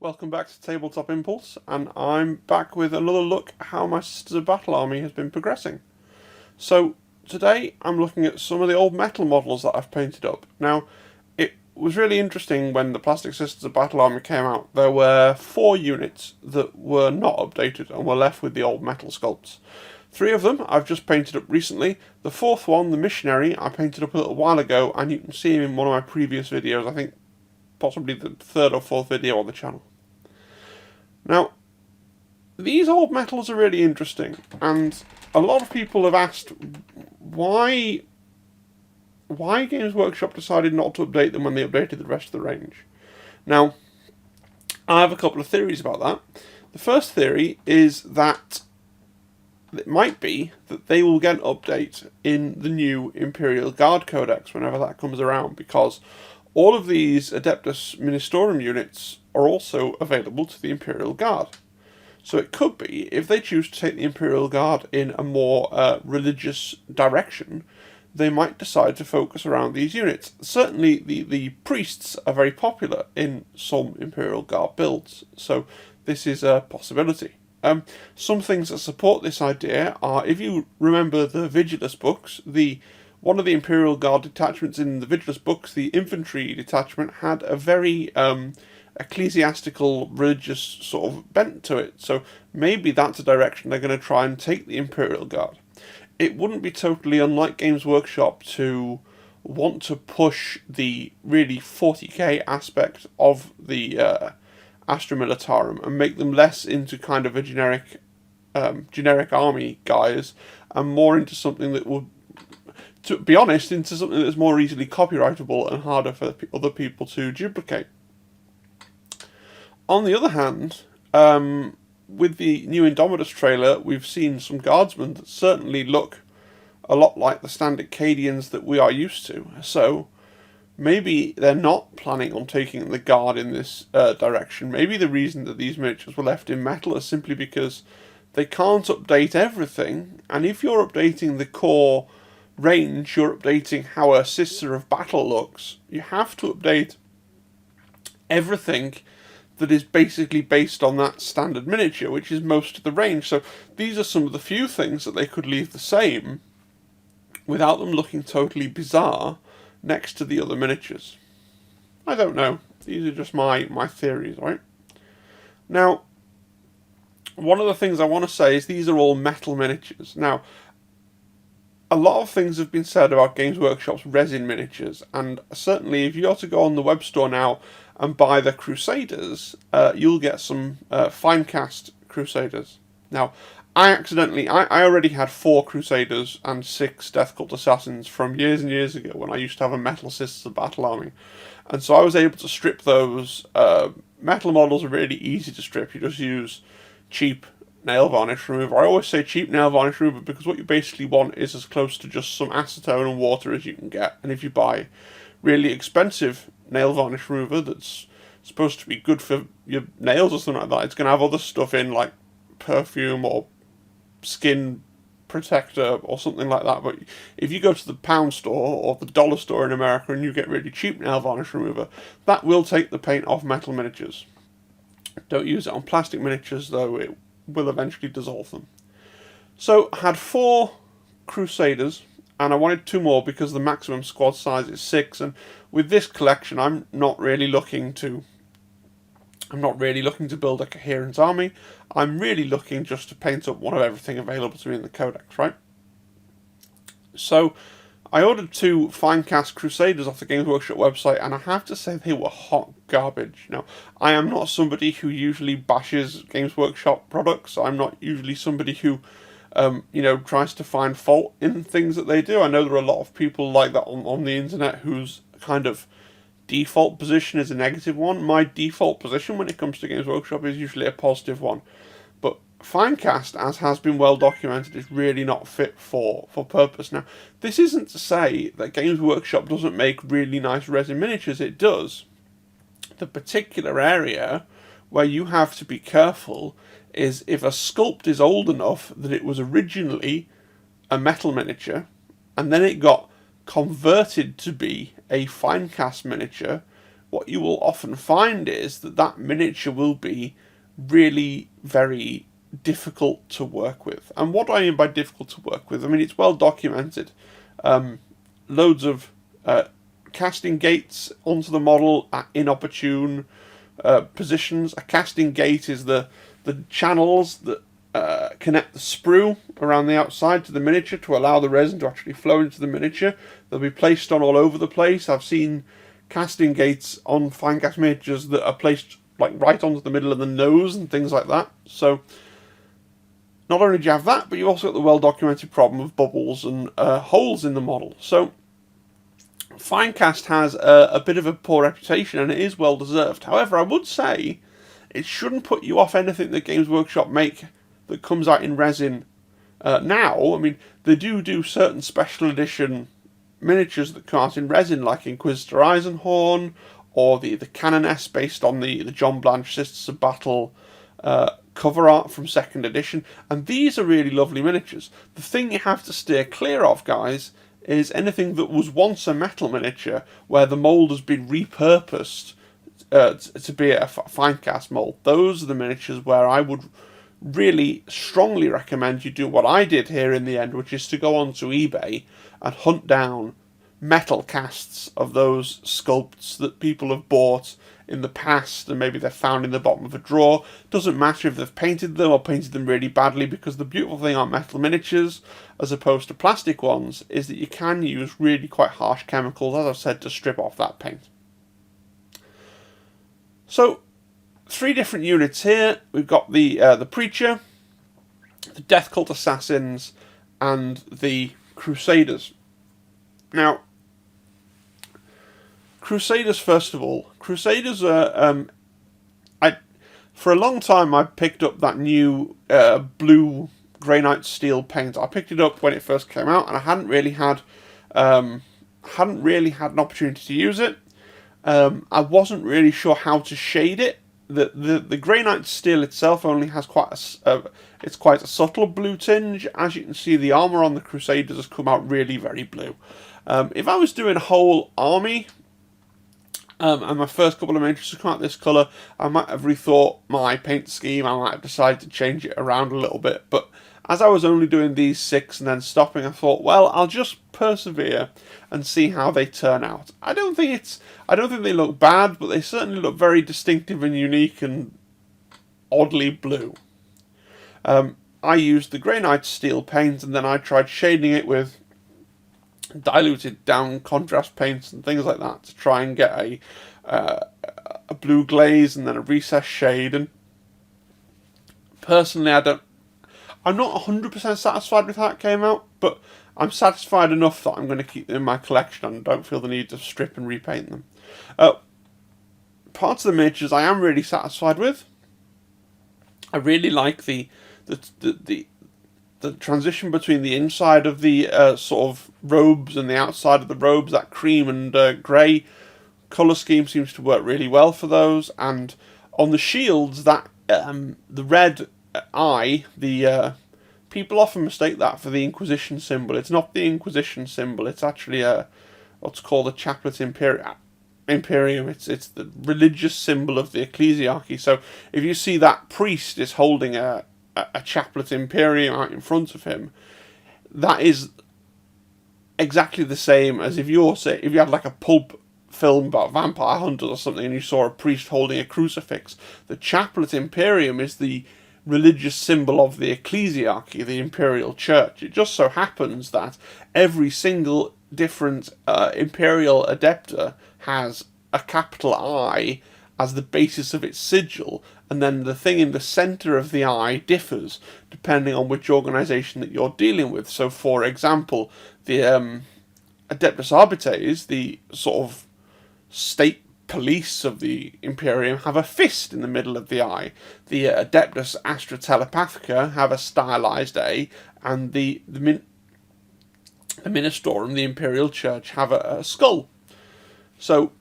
Welcome back to Tabletop Impulse, and I'm back with another look at how my Sisters of Battle army has been progressing. So, today I'm looking at some of the old metal models that I've painted up. Now, it was really interesting when the Plastic Sisters of Battle army came out. There were 4 units that were not updated and were left with the old metal sculpts. 3 of them I've just painted up recently. The 4th one, the Missionary, I painted up a little while ago, and you can see him in one of my previous videos, I think possibly the 3rd or 4th video on the channel. Now, these old metals are really interesting, and a lot of people have asked why Games Workshop decided not to update them when they updated the rest of the range. Now, I have a couple of theories about that. The first theory is that it might be that they will get an update in the new Imperial Guard Codex whenever that comes around, because all of these Adepta Sororitas units are also available to the Imperial Guard. So it could be, if they choose to take the Imperial Guard in a more religious direction, they might decide to focus around these units. Certainly the priests are very popular in some Imperial Guard builds, so this is a possibility. Some things that support this idea are, if you remember the Vigilus books, one of the Imperial Guard detachments in the Vigilus books, the infantry detachment, had a very ecclesiastical, religious sort of bent to it. So maybe that's a direction they're going to try and take the Imperial Guard. It wouldn't be totally unlike Games Workshop to want to push the really 40k aspect of the Astra Militarum and make them less into kind of a generic army guys and more into something that would, to be honest, into something that's more easily copyrightable and harder for other people to duplicate. On the other hand, with the new Indomitus trailer, we've seen some guardsmen that certainly look a lot like the standard Cadians that we are used to. So maybe they're not planning on taking the guard in this direction. Maybe the reason that these miniatures were left in metal is simply because they can't update everything, and if you're updating the core range, you're updating how a Sister of Battle looks, you have to update everything that is basically based on that standard miniature, which is most of the range. So these are some of the few things that they could leave the same without them looking totally bizarre next to the other miniatures. I don't know. These are just my theories, right? Now, one of the things I want to say is these are all metal miniatures. Now, a lot of things have been said about Games Workshop's resin miniatures, and certainly if you are to go on the web store now and buy the Crusaders, you'll get some fine cast Crusaders. Now, I already had 4 Crusaders and 6 Death Cult Assassins from years and years ago when I used to have a Metal Sisters of Battle army, and so I was able to strip those. Metal models are really easy to strip. You just use cheap nail varnish remover. I always say cheap nail varnish remover because what you basically want is as close to just some acetone and water as you can get. And if you buy really expensive nail varnish remover that's supposed to be good for your nails or something like that, it's going to have other stuff in like perfume or skin protector or something like that. But if you go to the pound store or the dollar store in America and you get really cheap nail varnish remover, that will take the paint off metal miniatures. Don't use it on plastic miniatures though, it will eventually dissolve them. So I had 4 Crusaders, and I wanted 2 more because the maximum squad size is 6, and with this collection I'm not really looking to build a coherent army. I'm really looking just to paint up one of everything available to me in the Codex, right? So I ordered 2 fine cast Crusaders off the Games Workshop website, and I have to say they were hot garbage. Now, I am not somebody who usually bashes Games Workshop products. I'm not usually somebody who, tries to find fault in things that they do. I know there are a lot of people like that on the internet whose kind of default position is a negative one. My default position when it comes to Games Workshop is usually a positive one. But Finecast, as has been well documented, is really not fit for purpose. Now, this isn't to say that Games Workshop doesn't make really nice resin miniatures. It does. The particular area where you have to be careful is if a sculpt is old enough that it was originally a metal miniature, and then it got converted to be a fine cast miniature what you will often find is that that miniature will be really very difficult to work with. And what do I mean by difficult to work with? I mean, it's well documented. Loads of casting gates onto the model at inopportune positions. A casting gate is the channels that connect the sprue around the outside to the miniature to allow the resin to actually flow into the miniature. They'll be placed on all over the place. I've seen casting gates on fine cast miniatures that are placed like right onto the middle of the nose and things like that. So not only do you have that, but you also got the well documented problem of bubbles and holes in the model. So Finecast has a bit of a poor reputation, and it is well deserved. However, I would say it shouldn't put you off anything that Games Workshop make that comes out in resin now. I mean, they do certain special edition miniatures that come out in resin, like Inquisitor Eisenhorn, or the Canoness based on the John Blanche Sisters of Battle cover art from 2nd edition, and these are really lovely miniatures. The thing you have to steer clear of, guys, is anything that was once a metal miniature where the mould has been repurposed to be a fine cast mould. Those are the miniatures where I would really strongly recommend you do what I did here in the end, which is to go onto eBay and hunt down metal casts of those sculpts that people have bought in the past, and maybe they're found in the bottom of a drawer. Doesn't matter if they've painted them or painted them really badly, because the beautiful thing on metal miniatures, as opposed to plastic ones, is that you can use really quite harsh chemicals, as I've said, to strip off that paint. So, 3 different units here. We've got the Preacher, the Death Cult Assassins, and the Crusaders. Now, Crusaders, first of all. Crusaders are... for a long time, I picked up that new blue Grey Steel paint. I picked it up when it first came out, and I hadn't really had an opportunity to use it. I wasn't really sure how to shade it. The Grey Steel itself only has quite a subtle blue tinge. As you can see, the armour on the Crusaders has come out really very blue. If I was doing a whole army, and my first couple of miniatures have come out this colour, I might have rethought my paint scheme. I might have decided to change it around a little bit. But as I was only doing these 6 and then stopping, I thought, well, I'll just persevere and see how they turn out. I don't think they look bad, but they certainly look very distinctive and unique and oddly blue. I used the Grey Steel paint, and then I tried shading it with diluted down contrast paints and things like that to try and get a blue glaze and then a recessed shade. And personally, I'm not 100% satisfied with how it came out, but I'm satisfied enough that I'm going to keep them in my collection and don't feel the need to strip and repaint them. Parts of the miniatures I am really satisfied with. I really like the transition between the inside of the sort of robes and the outside of the robes. That cream and grey colour scheme seems to work really well for those. And on the shields, that the red eye, people often mistake that for the Inquisition symbol. It's not the Inquisition symbol. It's actually what's called a Chaplet Imperium. It's the religious symbol of the ecclesiarchy. So if you see that priest is holding a Chaplet Imperium out in front of him, that is exactly the same as if you had like a pulp film about vampire hunters or something and you saw a priest holding a crucifix. The Chaplet Imperium is the religious symbol of the ecclesiarchy, the imperial church. It just so happens that every single different imperial adepta has a capital I as the basis of its sigil, and then the thing in the centre of the eye differs depending on which organisation that you're dealing with. So, for example, the Adepta Sororitas, the sort of state police of the Imperium, have a fist in the middle of the eye. The Adeptus Astra Telepathica have a stylised A, and the Ministorum, the Imperial Church, have a skull. So,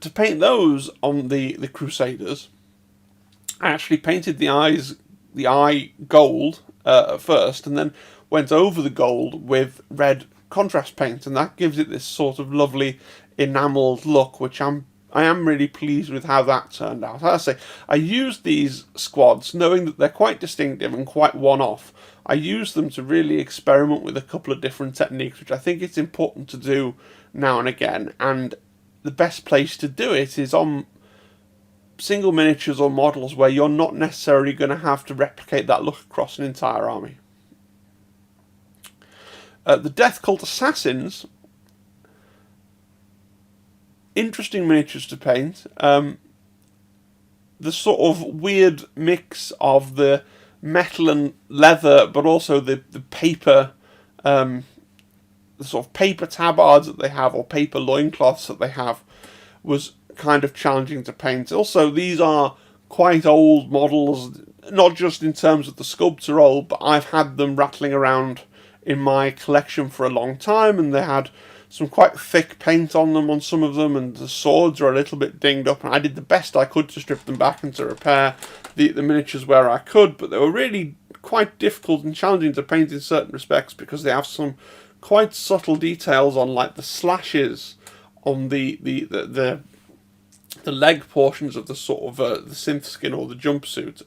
to paint those on the Crusaders, I actually painted the eye gold first, and then went over the gold with red contrast paint, and that gives it this sort of lovely enamelled look, which I'm I am really pleased with how that turned out. As I say, I used these squads knowing that they're quite distinctive and quite one-off. I used them to really experiment with a couple of different techniques, which I think it's important to do now and again, and the best place to do it is on single miniatures or models where you're not necessarily going to have to replicate that look across an entire army. The Death Cult Assassins, interesting miniatures to paint. The sort of weird mix of the metal and leather, but also the paper, the sort of paper tabards that they have, or paper loincloths that they have, was kind of challenging to paint. Also, these are quite old models, not just in terms of the sculpts are old, but I've had them rattling around in my collection for a long time, and they had some quite thick paint on them on some of them, and the swords are a little bit dinged up, and I did the best I could to strip them back and to repair the miniatures where I could, but they were really quite difficult and challenging to paint in certain respects because they have some quite subtle details on, like, the slashes on the leg portions of the sort of the synth skin or the jumpsuit.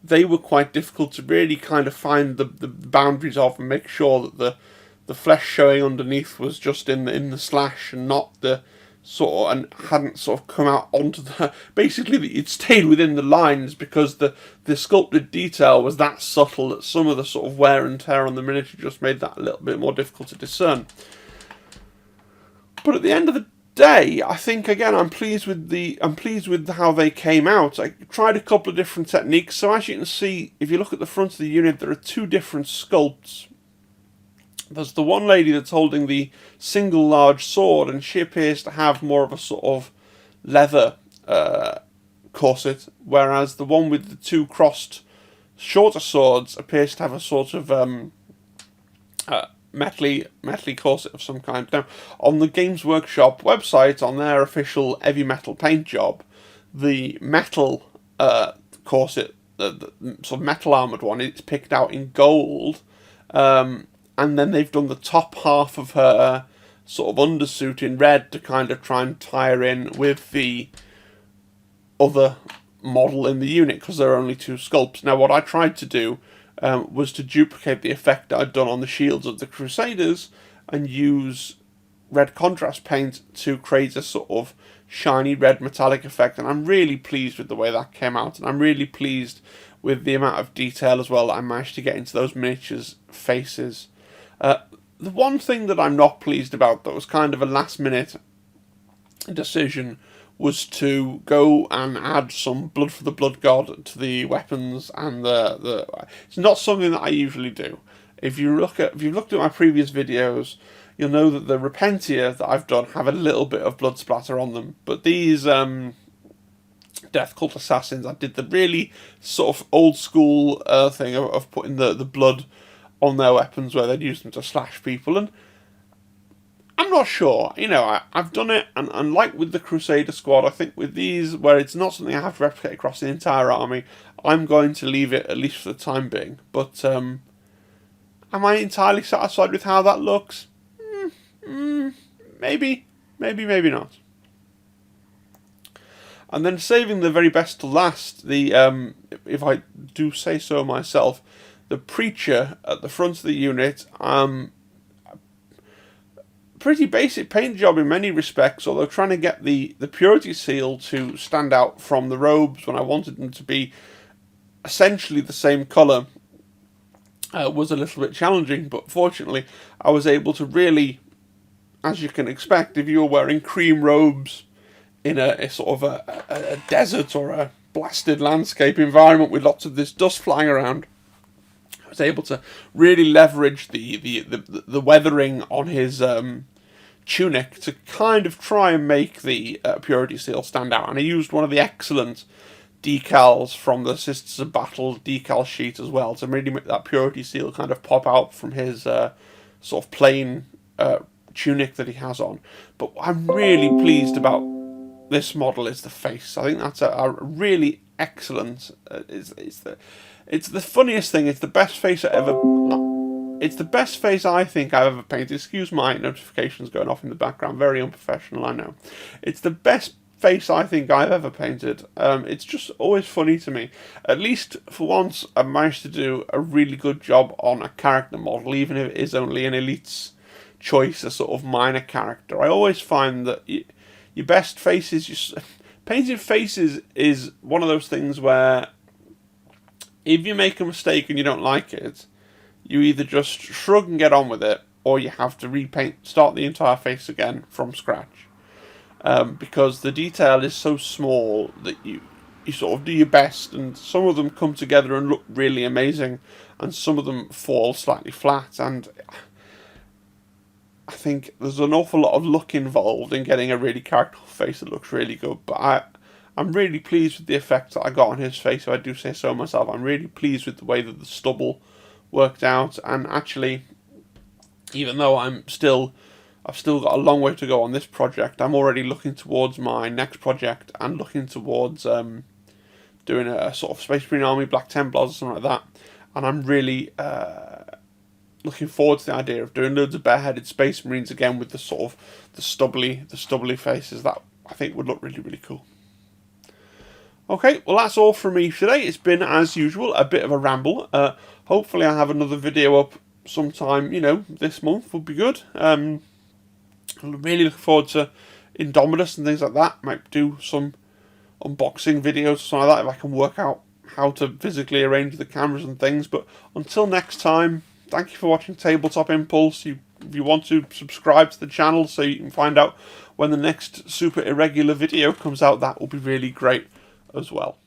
They were quite difficult to really kind of find the boundaries of and make sure that the flesh showing underneath was just in the slash and not the sort of, and hadn't sort of come out onto the, basically it stayed within the lines, because the sculpted detail was that subtle that some of the sort of wear and tear on the miniature just made that a little bit more difficult to discern. But at the end of the day, I think again I'm pleased with how they came out. I tried a couple of different techniques. So as you can see, if you look at the front of the unit, there are two different sculpts. There's the one lady that's holding the single large sword, and she appears to have more of a sort of leather corset, whereas the one with the two crossed shorter swords appears to have a sort of metally corset of some kind. Now, on the Games Workshop website, on their official heavy metal paint job, the metal corset, the sort of metal armoured one, it's picked out in gold, and then they've done the top half of her sort of undersuit in red to kind of try and tie her in with the other model in the unit, because there are only two sculpts. Now, what I tried to do was to duplicate the effect I'd done on the shields of the Crusaders and use red contrast paint to create a sort of shiny red metallic effect, and I'm really pleased with the way that came out, and I'm really pleased with the amount of detail as well that I managed to get into those miniatures' faces. The one thing that I'm not pleased about, that was kind of a last minute decision, was to go and add some Blood for the Blood God to the weapons, and it's not something that I usually do. If you've looked at my previous videos, you'll know that the Repentia that I've done have a little bit of blood splatter on them, but these Death Cult Assassins, I did the really sort of old school thing of putting the blood on their weapons where they'd use them to slash people, and I'm not sure. You know, I've done it, and like with the Crusader squad, I think with these, where it's not something I have to replicate across the entire army, I'm going to leave it, at least for the time being. But am I entirely satisfied with how that looks? Maybe not. And then, saving the very best to last, the if I do say so myself, the Preacher at the front of the unit, pretty basic paint job in many respects, although trying to get the purity seal to stand out from the robes when I wanted them to be essentially the same colour was a little bit challenging, but fortunately I was able to really, as you can expect, if you're wearing cream robes in a sort of a desert or a blasted landscape environment with lots of this dust flying around, I was able to really leverage the weathering on his tunic to kind of try and make the purity seal stand out. And I used one of the excellent decals from the Sisters of Battle decal sheet as well to really make that purity seal kind of pop out from his sort of plain tunic that he has on. But what I'm really pleased about this model is the face. I think that's a really excellent. It's the funniest thing. It's the best face I ever. It's the best face I think I've ever painted. Excuse my notifications going off in the background. Very unprofessional, I know. It's the best face I think I've ever painted. It's just always funny to me. At least for once, I managed to do a really good job on a character model, even if it is only an elite's choice, a sort of minor character. I always find that your best faces, painting faces is one of those things where if you make a mistake and you don't like it, you either just shrug and get on with it, or you have to start the entire face again from scratch. Because the detail is so small that you sort of do your best, and some of them come together and look really amazing, and some of them fall slightly flat, and I think there's an awful lot of luck involved in getting a really characterful face that looks really good, but I'm really pleased with the effect that I got on his face, if I do say so myself. I'm really pleased with the way that the stubble worked out, and actually, even though I've still got a long way to go on this project, I'm already looking towards my next project and looking towards doing a sort of Space Marine Army Black Templars or something like that, and I'm really looking forward to the idea of doing loads of bareheaded Space Marines again with the sort of the stubbly faces. That I think would look really, really cool. Okay, well that's all from me today. It's been, as usual, a bit of a ramble. Hopefully I have another video up sometime, this month would be good. I'm really looking forward to Indomitus and things like that. Might do some unboxing videos or something like that if I can work out how to physically arrange the cameras and things. But until next time, thank you for watching Tabletop Impulse. If you want to subscribe to the channel so you can find out when the next super irregular video comes out, that will be really great as well.